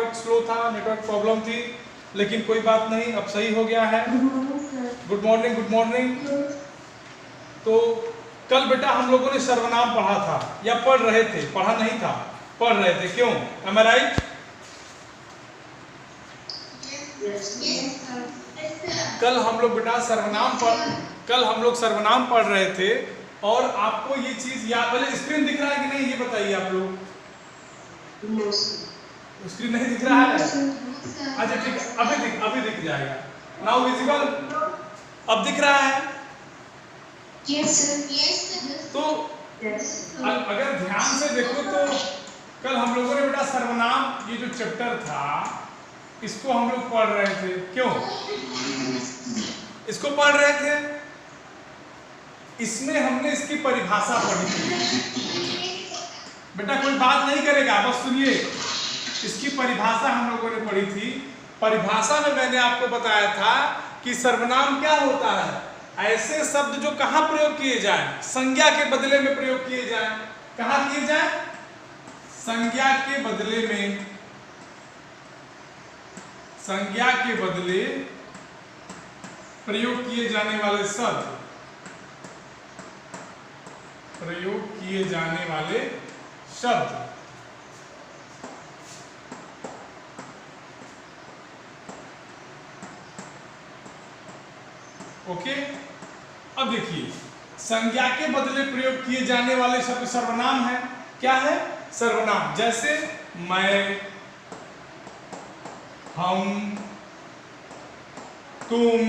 Network slow था, network problem थी, लेकिन कोई बात नहीं, अब सही हो गया है। Good morning, good morning. तो कल बेटा हम लोगों ने सर्वनाम पढ़ा था, या पढ़ रहे थे, पढ़ा नहीं था, पढ़ रहे थे, क्यों? एम आई राइट? कल हम लोग बेटा सर्वनाम पढ़ रहे थे, और आपको ये चीज याद, पहले स्क्रीन दिख रहा है कि नहीं ये बताइए आप लोग। स्क्रीन नहीं दिख रहा है? अच्छा ठीक है, अभी दिख जाएगा। नाउ विजिबल, अब दिख रहा है? तो अगर ध्यान से देखो तो कल हम लोगों ने बेटा सर्वनाम, ये जो चैप्टर था इसको हम लोग पढ़ रहे थे, क्यों इसको पढ़ रहे थे? इसमें हमने इसकी परिभाषा पढ़ी थी। बेटा कोई बात नहीं करेगा, बस सुनिए। इसकी परिभाषा हम लोगों ने पढ़ी थी। परिभाषा में मैंने आपको बताया था कि सर्वनाम क्या होता है? ऐसे शब्द जो कहाँ प्रयोग किए जाए? संज्ञा के बदले में प्रयोग किए जाए। कहाँ किए जाए? संज्ञा के बदले में। संज्ञा के बदले प्रयोग किए जाने वाले शब्द, प्रयोग किए जाने वाले शब्द। ओके, अब देखिए, संज्ञा के बदले प्रयोग किए जाने वाले शब्द सर्वनाम है। क्या है? सर्वनाम। जैसे मैं, हम, तुम,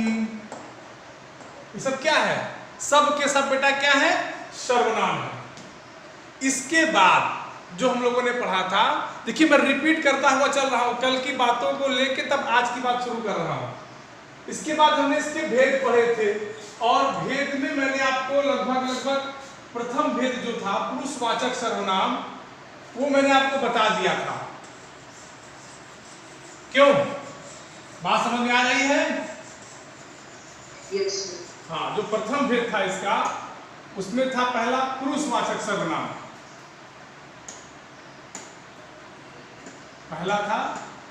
ये सब क्या है? सब के सब बेटा क्या है? सर्वनाम है। इसके बाद जो हम लोगों ने पढ़ा था, देखिए मैं रिपीट करता हुआ चल रहा हूं, कल की बातों को लेके तब आज की बात शुरू कर रहा हूं। इसके बाद हमने इसके भेद पढ़े थे, और भेद में मैंने आपको लगभग प्रथम भेद जो था पुरुषवाचक सर्वनाम, वो मैंने आपको बता दिया था। क्यों? बात समझ में आ रही है? Yes, हाँ, जो प्रथम भेद था इसका, उसमें था पहला पुरुषवाचक सर्वनाम। पहला था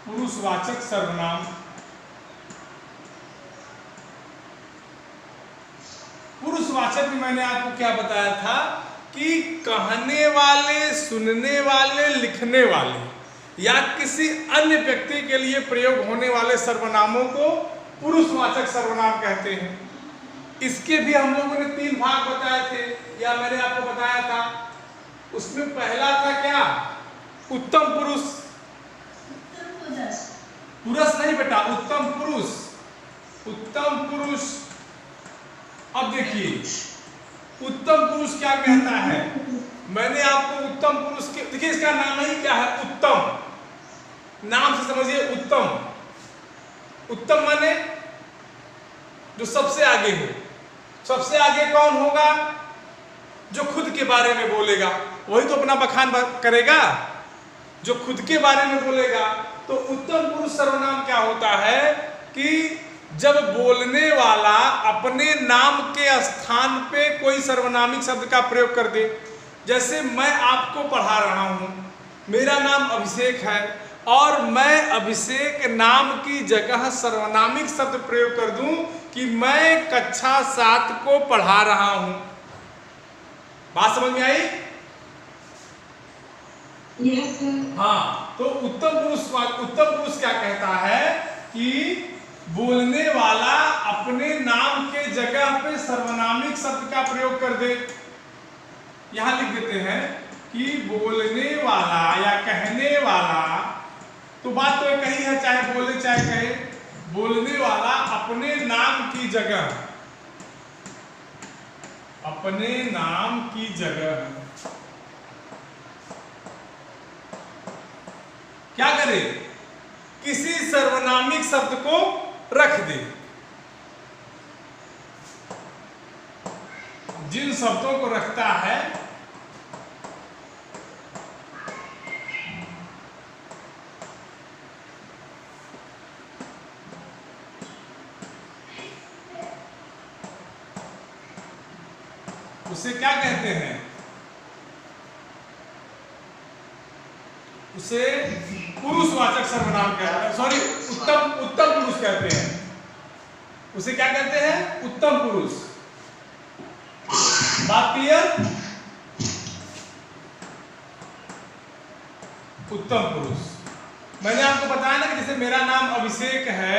पुरुषवाचक सर्वनाम। पुरुषवाचक में मैंने आपको क्या बताया था कि कहने वाले, सुनने वाले, लिखने वाले या किसी अन्य व्यक्ति के लिए प्रयोग होने वाले सर्वनामों को पुरुषवाचक सर्वनाम कहते हैं। इसके भी हम लोगों ने 3 भाग बताए थे, या मैंने आपको बताया था। उसमें पहला था क्या? उत्तम पुरुष। पुरुष नहीं बेटा, उत्तम पुरुष। उत्तम पुरुष। अब देखिए उत्तम पुरुष क्या कहता है। मैंने आपको उत्तम पुरुष के, देखिए इसका नाम ही क्या है? उत्तम। नाम से समझिए उत्तम। उत्तम माने जो सबसे आगे हो। सबसे आगे कौन होगा? जो खुद के बारे में बोलेगा, वही तो अपना बखान करेगा। जो खुद के बारे में बोलेगा। तो उत्तम पुरुष सर्वनाम क्या होता है कि जब बोलने वाला अपने नाम के स्थान पे कोई सर्वनामिक शब्द का प्रयोग कर दे। जैसे मैं आपको पढ़ा रहा हूं, मेरा नाम अभिषेक है, और मैं अभिषेक नाम की जगह सर्वनामिक शब्द प्रयोग कर दूं कि मैं कक्षा 7 को पढ़ा रहा हूं। बात समझ में आई? yes, हाँ, तो उत्तम पुरुष क्या कहता है कि बोलने वाला अपने नाम के जगह पे सर्वनामिक शब्द का प्रयोग कर दे। यहां लिख देते हैं कि बोलने वाला या कहने वाला, तो बात तो कही है, चाहे बोले चाहे कहे, बोलने वाला अपने नाम की जगह, अपने नाम की जगह क्या करे? किसी सर्वनामिक शब्द को रख दे। जिन शब्दों को रखता है उसे क्या कहते हैं? उसे पुरुषवाचक सर्वनाम कहते हैं, सॉरी उत्तम पुरुष कहते हैं। उसे क्या कहते हैं? उत्तम पुरुष। बात क्लियर? उत्तम पुरुष। मैंने आपको बताया ना कि जैसे मेरा नाम अभिषेक है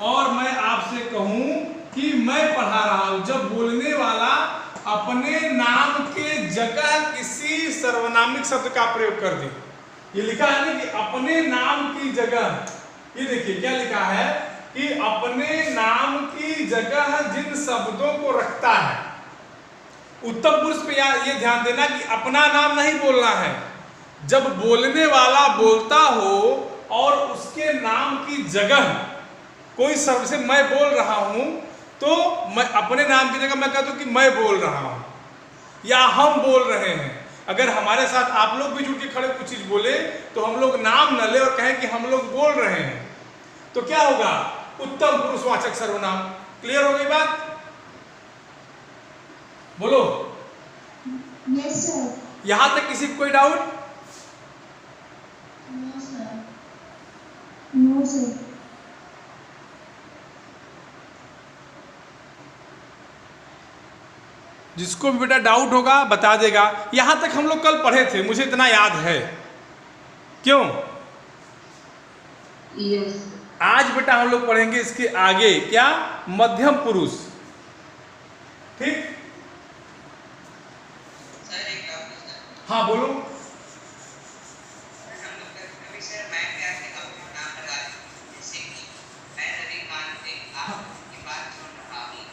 और मैं आपसे कहूं कि मैं पढ़ा रहा हूं, जब बोलने वाला अपने नाम के जगह किसी सर्वनामिक शब्द का प्रयोग कर दे। ये लिखा है ना कि अपने नाम की जगह, ये देखिए क्या लिखा है कि अपने नाम की जगह जिन शब्दों को रखता है। उत्तम पुरुष पे ये ध्यान देना कि अपना नाम नहीं बोलना है। जब बोलने वाला बोलता हो और उसके नाम की जगह कोई शब्द से मैं बोल रहा हूं, तो मैं अपने नाम की जगह मैं कहता हूं कि मैं बोल रहा हूं या हम बोल रहे हैं। अगर हमारे साथ आप लोग भी जुड़ के खड़े कुछ चीज बोले तो हम लोग नाम न ले और कहें कि हम लोग बोल रहे हैं, तो क्या होगा? उत्तम पुरुषवाचक सर्वनाम। क्लियर हो गई बात? बोलो। Yes sir. यहां तक किसी को कोई doubt? No sir. No sir. जिसको भी बेटा डाउट होगा बता देगा। यहां तक हम लोग कल पढ़े थे, मुझे इतना याद है। क्यों? यस। आज बेटा हम लोग पढ़ेंगे इसके आगे क्या? मध्यम पुरुष। ठीक? हाँ बोलो।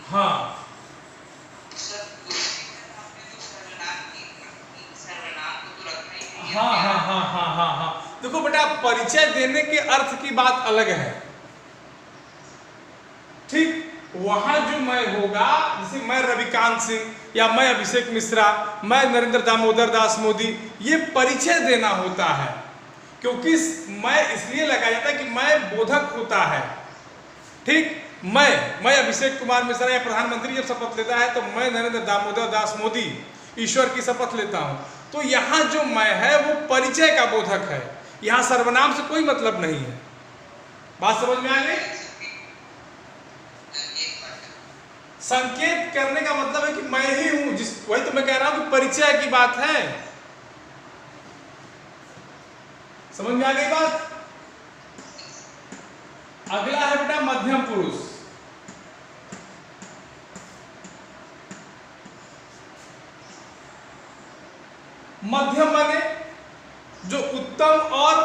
हाँ हाँ हाँ हाँ हाँ हाँ हाँ। देखो बेटा, परिचय देने के अर्थ की बात अलग है। ठीक? वहां जो मैं होगा, जैसे मैं रविकांत सिंह या मैं अभिषेक मिश्रा, मैं नरेंद्र दामोदर दास मोदी, ये परिचय देना होता है। क्योंकि मैं इसलिए लगाया जाता है कि मैं बोधक होता है। ठीक? मैं अभिषेक कुमार मिश्रा या प्रधानमंत्री जब शपथ लेता है तो मैं नरेंद्र दामोदर दास मोदी ईश्वर की शपथ लेता हूं। तो यहां जो मैं है वो परिचय का बोधक है, यहां सर्वनाम से कोई मतलब नहीं है। बात समझ में आ गई? संकेत करने का मतलब है कि मैं ही हूं, वही तो मैं कह रहा हूं कि परिचय की बात है। समझ में आ गई बात? अगला है बेटा मध्यम पुरुष। मध्यम माने जो उत्तम और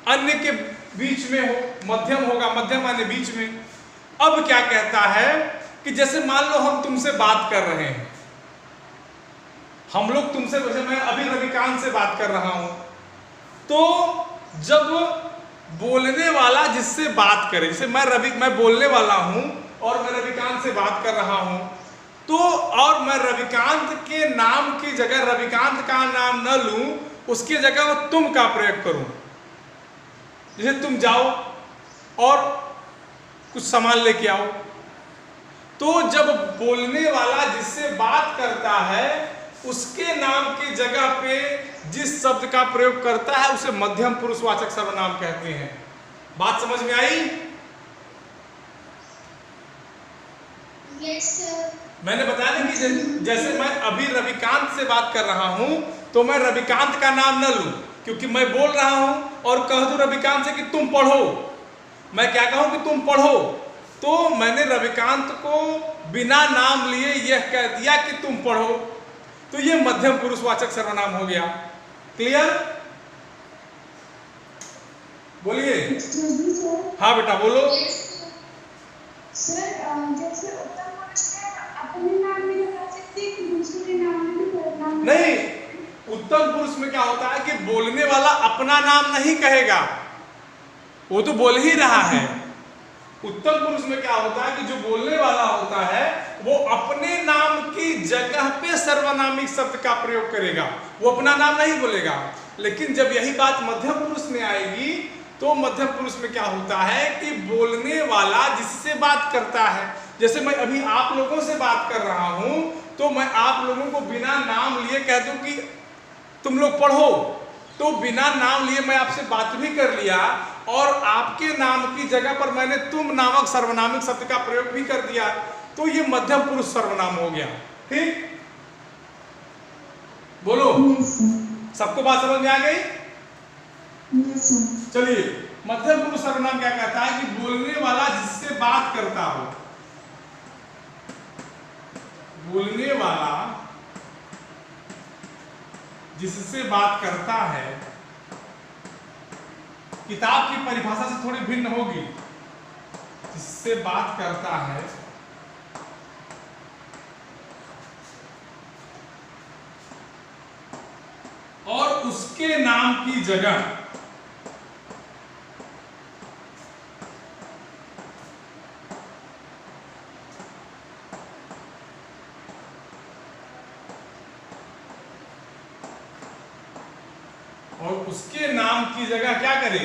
अन्य के बीच में हो, मध्यम होगा। मध्यम माने बीच में। अब क्या कहता है कि जैसे मान लो हम तुमसे बात कर रहे हैं, हम लोग तुमसे, जैसे मैं अभी रविकांत से बात कर रहा हूं, तो जब बोलने वाला जिससे बात करे, जैसे मैं बोलने वाला हूं और मैं रविकांत से बात कर रहा हूं, तो और मैं रविकांत के नाम की जगह रविकांत का नाम न लूं, उसकी जगह वो तुम का प्रयोग करूं। जैसे तुम जाओ और कुछ सामान लेके आओ, तो जब बोलने वाला जिससे बात करता है उसके नाम की जगह पे जिस शब्द का प्रयोग करता है उसे मध्यम पुरुषवाचक सर्वनाम कहते हैं। बात समझ में आई? Yes sir. मैंने बताया ना कि जैसे मैं अभी रविकांत से बात कर रहा हूं, तो मैं रविकांत का नाम न लूं, क्योंकि मैं बोल रहा हूं और कह दूं रविकांत से कि तुम पढ़ो। मैं क्या कहूं कि तुम पढ़ो, तो मैंने रविकांत को बिना नाम लिए यह कह दिया कि तुम पढ़ो, तो यह मध्यम पुरुषवाचक सर्वनाम हो गया। क्लियर? बोलिए। हाँ बेटा बोलो। सर जैसे उत्तम पुरुष अपने नाम में लगा सकते हैं कि दूसरे नाम में भी बोलना नहीं। उत्तम पुरुष में क्या होता है कि बोलने वाला अपना नाम नहीं कहेगा, वो तो बोल ही रहा है। उत्तम पुरुष में क्या होता है कि जो बोलने वाला होता है वो अपने नाम की जगह पे सर्वनामिक शब्द का प्रयोग करेगा, वो अपना नाम नहीं बोलेगा। लेकिन जब यही बात मध्यम पुरुष में आएगी तो मध्यम पुरुष में क्या होता है कि बोलने वाला जिससे बात करता है, जैसे मैं अभी आप लोगों से बात कर रहा हूं, तो मैं आप लोगों को बिना नाम लिए कह दूं कि तुम लोग पढ़ो, तो बिना नाम लिए मैं आपसे बात भी कर लिया और आपके नाम की जगह पर मैंने तुम नामक सर्वनामिक शब्द का प्रयोग भी कर दिया, तो ये मध्यम पुरुष सर्वनाम हो गया। ठीक, बोलो। सबको बात समझ में आ गई? चलिए, मध्यम पुरुष सर्वनाम क्या कहता है कि बोलने वाला जिससे बात करता हो, बोलने वाला जिससे बात करता है। किताब की परिभाषा से थोड़ी भिन्न होगी। जिससे बात करता है और उसके नाम की जगह क्या करे?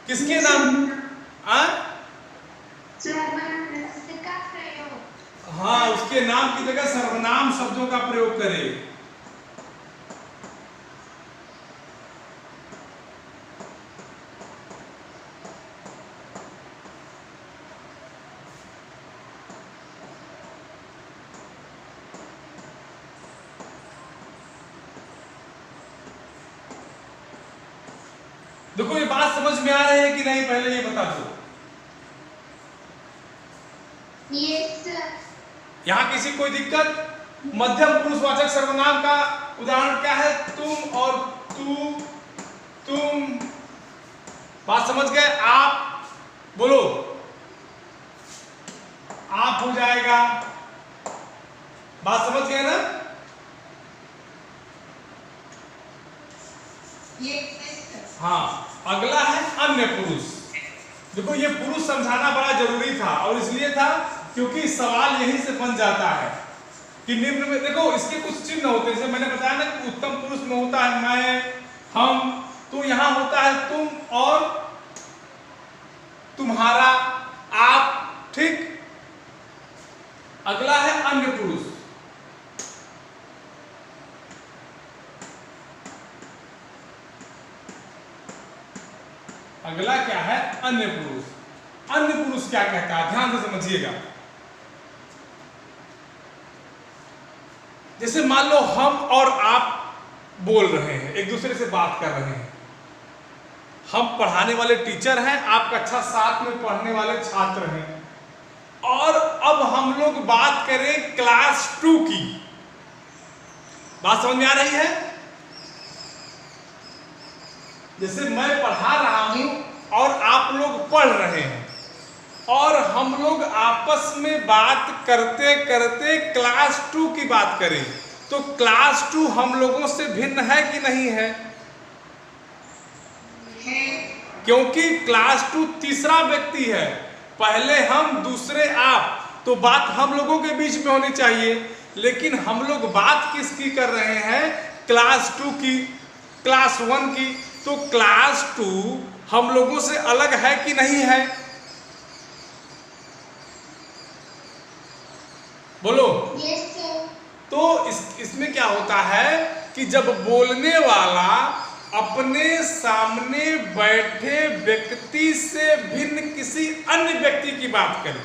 किसके नाम? हाँ, उसके नाम की जगह सर्वनाम शब्दों का प्रयोग करे। देखो, ये बात समझ में आ रही है कि नहीं, पहले ये बता दो। यस। यहाँ किसी कोई दिक्कत? मध्यम पुरुषवाचक सर्वनाम का उदाहरण क्या है? तुम और तू, तुम। बात समझ गए? आप, बोलो। आप हो जाएगा। बात समझ गए ना? हाँ, अगला है अन्य पुरुष। देखो, ये पुरुष समझाना बड़ा जरूरी था, और इसलिए था क्योंकि सवाल यहीं से बन जाता है कि निम्न में, देखो इसके कुछ चिन्ह होते हैं। जैसे मैंने बताया ना कि उत्तम पुरुष में होता है मैं, हम, तो यहां होता है तुम और तुम्हारा, आप। ठीक, अगला है अन्य पुरुष। अगला क्या है? अन्य पुरुष। अन्य पुरुष क्या कहता है, ध्यान से समझिएगा। जैसे मान लो हम और आप बोल रहे हैं, एक दूसरे से बात कर रहे हैं। हम पढ़ाने वाले टीचर हैं, आप कक्षा 7 में पढ़ने वाले छात्र हैं, और अब हम लोग बात करें क्लास 2 की। बात समझ में आ रही है? जैसे मैं पढ़ा रहा हूं और आप लोग पढ़ रहे हैं, और हम लोग आपस में बात करते करते क्लास 2 की बात करें, तो क्लास 2 हम लोगों से भिन्न है कि नहीं है? क्योंकि क्लास 2 तीसरा व्यक्ति है, पहले हम दूसरे आप, तो बात हम लोगों के बीच में होनी चाहिए। लेकिन हम लोग बात किसकी कर रहे हैं? क्लास 2 की, क्लास 1 की। तो क्लास 2 हम लोगों से अलग है कि नहीं है? बोलो। Yes sir. तो इसमें क्या होता है कि जब बोलने वाला अपने सामने बैठे व्यक्ति से भिन्न किसी अन्य व्यक्ति की बात करे।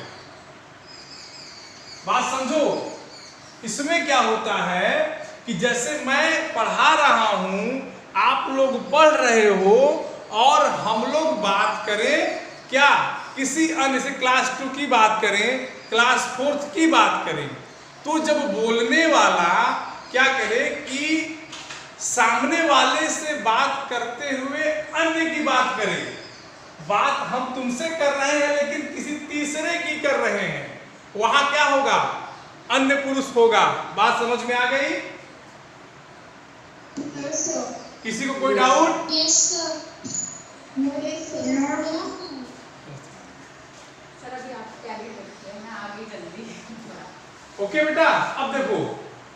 बात समझो, इसमें क्या होता है कि जैसे मैं पढ़ा रहा हूं, आप लोग पढ़ रहे हो, और हम लोग बात करें क्या, किसी अन्य से, क्लास 2 की बात करें, क्लास 4 की बात करें, तो जब बोलने वाला क्या करे कि सामने वाले से बात करते हुए अन्य की बात करे। बात हम तुमसे कर रहे हैं लेकिन किसी तीसरे की कर रहे हैं, वहां क्या होगा? अन्य पुरुष होगा। बात समझ में आ गई? Yes sir. किसी को कोई डाउट? Yes sir. सर अभी आप तैयारी करते हैं, मैं आ गई जल्दी। ओके बेटा, अब देखो,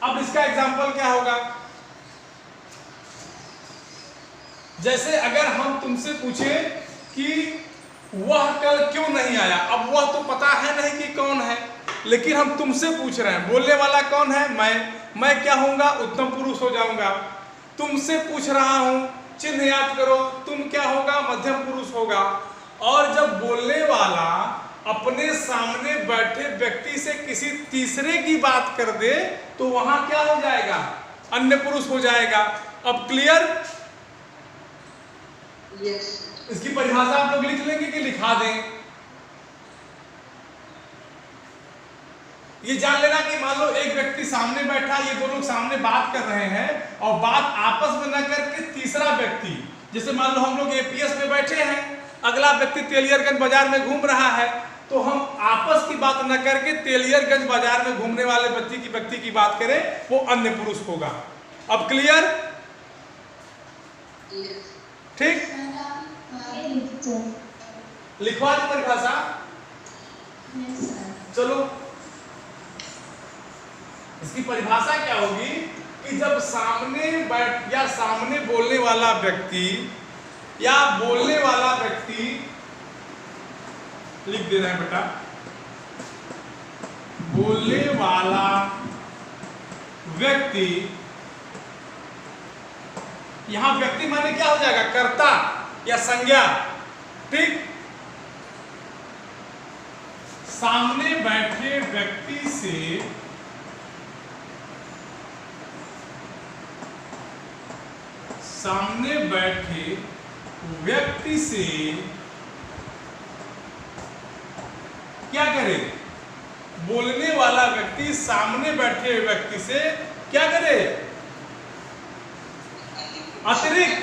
अब इसका एग्जाम्पल क्या होगा? जैसे अगर हम तुमसे पूछे कि वह कल क्यों नहीं आया, अब वह तो पता है नहीं कि कौन है, लेकिन हम तुमसे पूछ रहे हैं, बोलने वाला कौन है? मैं क्या होऊंगा? उत्तम पुरुष हो जाऊंगा। तुमसे पूछ रहा हूं, चिन्ह याद करो, तुम क्या होगा, मध्यम पुरुष होगा। और जब बोलने वाला अपने सामने बैठे व्यक्ति से किसी तीसरे की बात कर दे तो वहां क्या हो जाएगा, अन्य पुरुष हो जाएगा। अब क्लियर? यस। इसकी परिभाषा आप लोग लिख लेंगे कि लिखा दें? ये जान लेना कि मान लो एक व्यक्ति सामने बैठा, ये दो लोग सामने बात कर रहे हैं और बात आपस में न करके तीसरा व्यक्ति, जैसे मान लो हम लोग एपीएस में बैठे हैं, अगला व्यक्ति तेलियरगंज बाजार में घूम रहा है, तो हम आपस की बात न करके तेलियरगंज बाजार में घूमने वाले व्यक्ति की बात करें, वो अन्य पुरुष होगा। अब क्लियर? ठीक, लिखवा दी परिभाषा। चलो, इसकी परिभाषा क्या होगी कि जब सामने बैठ या सामने बोलने वाला व्यक्ति या बोलने वाला व्यक्ति, लिख दे रहे हैं बेटा, बोलने वाला व्यक्ति, यहां व्यक्ति माने क्या हो जाएगा, कर्ता या संज्ञा। ठीक, सामने बैठे व्यक्ति से क्या करे, बोलने वाला व्यक्ति सामने बैठे व्यक्ति से क्या करे, अतिरिक्त।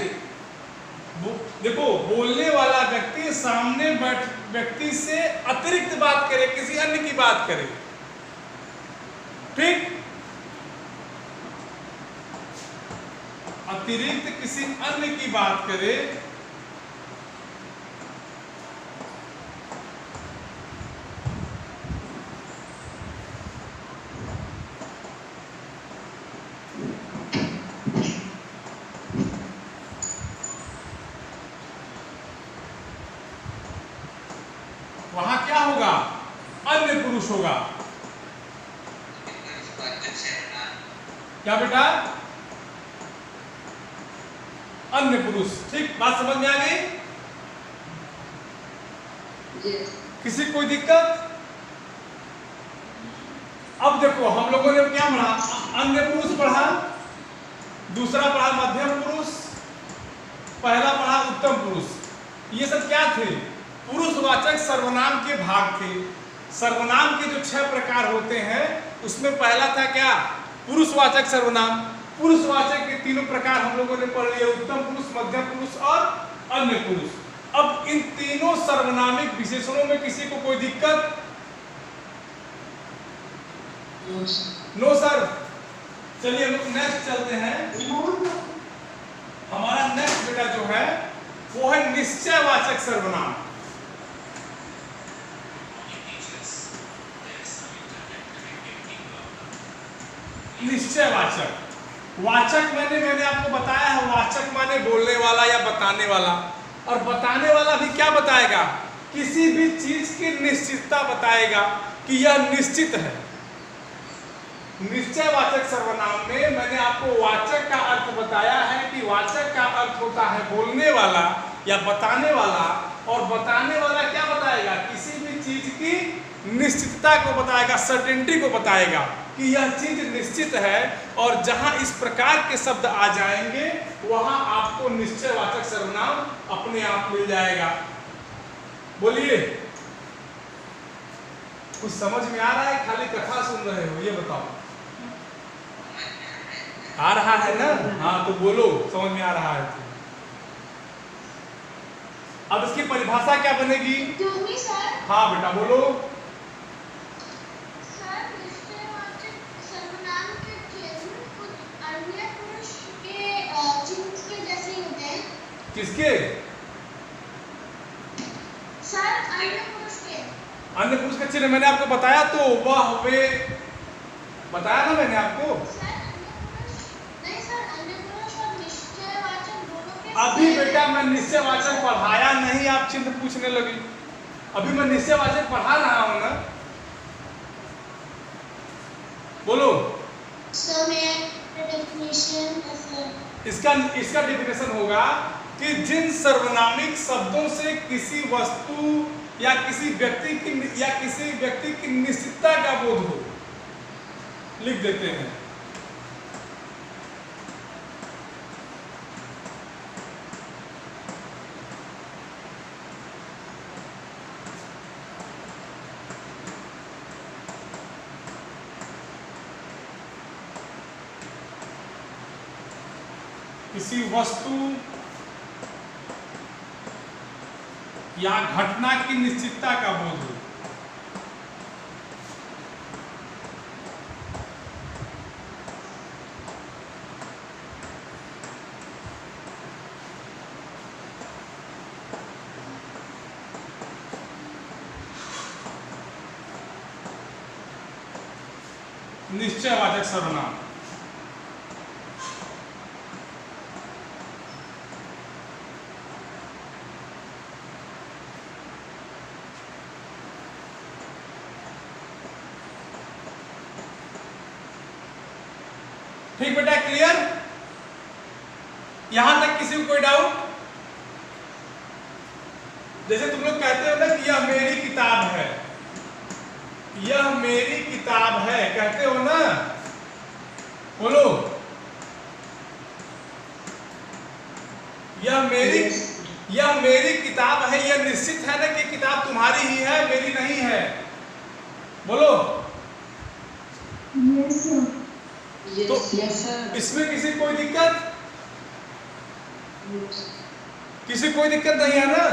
देखो, बोलने वाला व्यक्ति सामने बैठ व्यक्ति से अतिरिक्त बात करे, किसी अन्य की बात करे। ठीक, अतिरिक्त किसी अन्य की बात करे वहां क्या होगा, अन्य पुरुष होगा। क्या बेटा, अन्य पुरुष। ठीक, बात समझ में आ गई? किसी कोई दिक्कत? अब देखो, हम लोगों ने क्या पढ़ा, अन्य पुरुष पढ़ा, दूसरा पढ़ा मध्यम पुरुष, पहला पढ़ा उत्तम पुरुष। ये सब क्या थे, पुरुषवाचक सर्वनाम के भाग थे। सर्वनाम के जो 6 प्रकार होते हैं उसमें पहला था क्या, पुरुषवाचक सर्वनाम। पुरुषवाचक के तीनों प्रकार हम लोगों ने पढ़ लिए, उत्तम पुरुष, मध्यम पुरुष और अन्य पुरुष। अब इन तीनों सर्वनामिक विशेषणों में किसी को कोई दिक्कत? No sir. चलिए हम लोग नेक्स्ट चलते हैं। हमारा नेक्स्ट बेटा जो है वो है निश्चयवाचक सर्वनाम। निश्चयवाचक, वाचक मैंने आपको बताया है, वाचक माने बोलने वाला या बताने वाला, और बताने वाला भी क्या बताएगा, किसी भी चीज की निश्चितता बताएगा कि यह निश्चित है। निश्चयवाचक सर्वनाम में मैंने आपको वाचक का अर्थ बताया है कि वाचक का अर्थ होता है बोलने वाला या बताने वाला, और बताने वाला क्या बताएगा, किसी भी चीज की निश्चितता को बताएगा, सर्टेनिटी को बताएगा कि यह चीज निश्चित है। और जहां इस प्रकार के शब्द आ जाएंगे वहां आपको निश्चयवाचक सर्वनाम अपने आप मिल जाएगा। बोलिए, कुछ समझ में आ रहा है, खाली कथा सुन रहे हो, ये बताओ। आ रहा है ना? हाँ तो बोलो, समझ में आ रहा है तो। अब इसकी परिभाषा क्या बनेगी? सर। हाँ बेटा बोलो। सर, निश्चयवाचक सर्वनाम के चिन्ह कुछ अन्य पुरुष के चिन्ह के जैसे होते हैं। किसके? सर, अन्य पुरुष के। अन्य पुरुष के चिन्ह मैंने आपको बताया तो, वह वे बताया ना मैंने आपको। सर, नहीं सर, अन्य पुरुष और निश्चयवाचक दोनों के। अभी बेटा मैं निश्चयवाचक पढ़ाया नहीं, आप चिन्ह पूछने लगी। अभी मैं निश्चयवाचक पढ़ा रहा हूं ना, बोलो। सर, मैं डेफिनेशन इसका इसका डेफिनेशन होगा कि जिन सर्वनामिक शब्दों से किसी वस्तु या किसी व्यक्ति की निश्चितता का बोध हो। लिख देते हैं। किसी वस्तु या घटना की निश्चितता का बोध हो। निश्चयवाचक सर्वनाम। ठीक बेटा, क्लियर? यहां तक किसी को कोई डाउट? जैसे तुम लोग कहते हो ना कि यह मेरी किताब है, यह मेरी किताब है, कहते हो ना? बोलो, यह मेरी किताब है। यह निश्चित है ना कि किताब तुम्हारी ही है, मेरी नहीं है? बोलो। Yes sir. तो इसमें किसी कोई दिक्कत? किसी कोई दिक्कत नहीं है ना?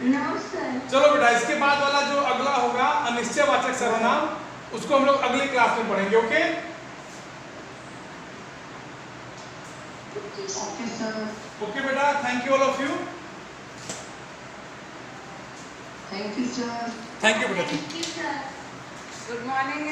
No sir. चलो बेटा, इसके बाद वाला जो अगला होगा अनिश्चयवाचक सर्वनाम, उसको हम लोग अगली क्लास में पढ़ेंगे। ओके? Okay sir. ओके बेटा, thank you all of you. Thank you sir. Thank you बेटा। Thank you sir. Good morning.